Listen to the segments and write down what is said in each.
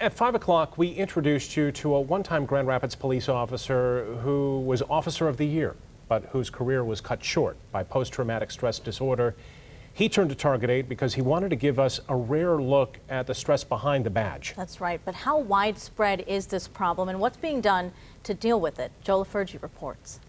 At 5 o'clock, we introduced you to a one-time Grand Rapids police officer who was Officer of the Year, but whose career was cut short by post-traumatic stress disorder. He turned to Target 8 because he wanted to give us a rare look at the stress behind the badge. That's right, but how widespread is this problem and what's being done to deal with it? Joe LaFergie reports.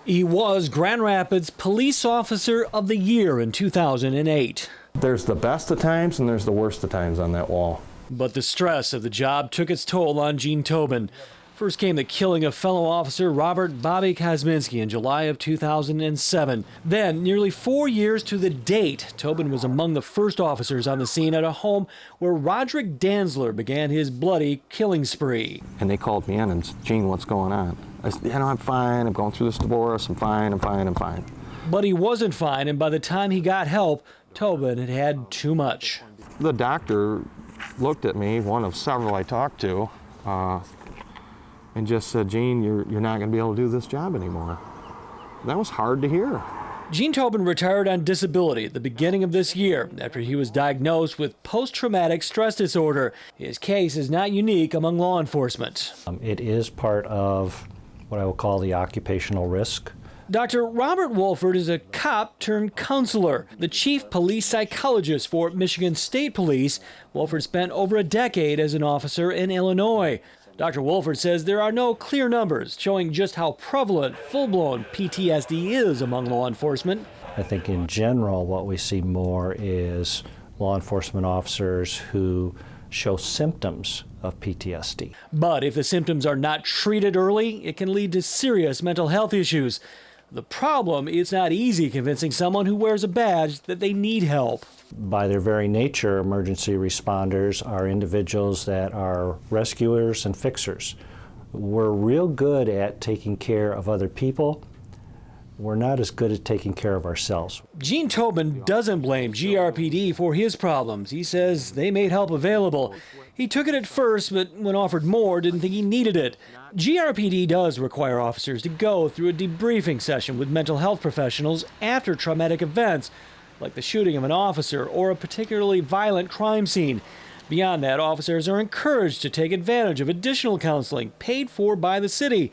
He was Grand Rapids Police Officer of the Year in 2008. There's the best of times and there's the worst of times on that wall. But the stress of the job took its toll on Gene Tobin. First came the killing of fellow officer Robert Bobby Kosminski in July of 2007. Then, nearly 4 years to the date, Tobin was among the first officers on the scene at a home where Roderick Danzler began his bloody killing spree. And they called me in and said, "Gene, what's going on?" I said, I'm fine. I'm going through this divorce. I'm fine. But he wasn't fine, and by the time he got help, Tobin had had too much. The doctor looked at me, one of several I talked to, and just said, "Gene, you're not going to be able to do this job anymore." That was hard to hear. Gene Tobin retired on disability at the beginning of this year after he was diagnosed with post-traumatic stress disorder. His case is not unique among law enforcement. It is part of what I will call the occupational risk. Dr. Robert Wolford is a cop turned counselor, the chief police psychologist for Michigan State Police. Wolford spent over a decade as an officer in Illinois. Dr. Wolford says there are no clear numbers showing just how prevalent full-blown PTSD is among law enforcement. I think in general what we see more is law enforcement officers who show symptoms of PTSD. But if the symptoms are not treated early, it can lead to serious mental health issues. The problem is not easy convincing someone who wears a badge that they need help. By their very nature, emergency responders are individuals that are rescuers and fixers. We're real good at taking care of other people. We're not as good at taking care of ourselves. Gene Tobin doesn't blame GRPD for his problems. He says they made help available. He took it at first, but when offered more, didn't think he needed it. GRPD does require officers to go through a debriefing session with mental health professionals after traumatic events, like the shooting of an officer or a particularly violent crime scene. Beyond that, officers are encouraged to take advantage of additional counseling paid for by the city.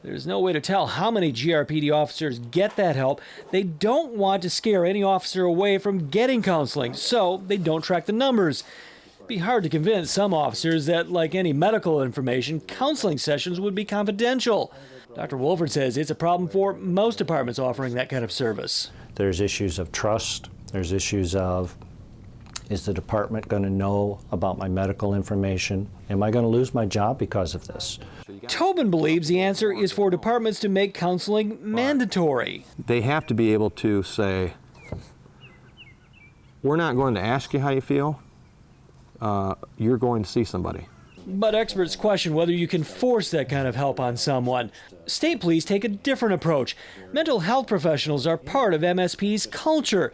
There's no way to tell how many GRPD officers get that help. They don't want to scare any officer away from getting counseling, so they don't track the numbers. It'd be hard to convince some officers that, like any medical information, counseling sessions would be confidential. Dr. Wolford says it's a problem for most departments offering that kind of service. There's issues of trust. There's issues of, is the department going to know about my medical information? Am I going to lose my job because of this? Tobin believes the answer is for departments to make counseling mandatory. They have to be able to say, "We're not going to ask you how you feel. You're going to see somebody." But experts question whether you can force that kind of help on someone. State police take a different approach. Mental health professionals are part of MSP's culture.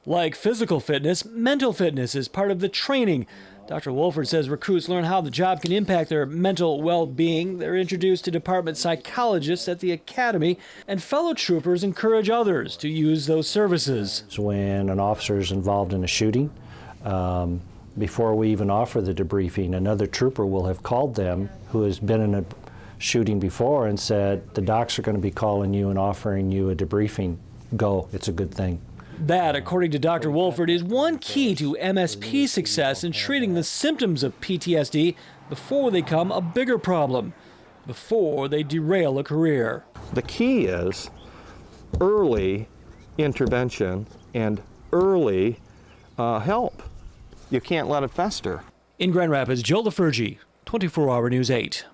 Like physical fitness, mental fitness is part of the training. Dr. Wolford says recruits learn how the job can impact their mental well-being. They're introduced to department psychologists at the academy, and fellow troopers encourage others to use those services. So when an officer is involved in a shooting, before we even offer the debriefing, another trooper will have called them who has been in a shooting before and said, "The docs are going to be calling you and offering you a debriefing. Go, it's a good thing." That, according to Dr. Wolford, is one key to MSP's success in treating the symptoms of PTSD before they become a bigger problem, before they derail a career. The key is early intervention and early help. You can't let it fester. In Grand Rapids, Joe LaFergie, 24 Hour News 8.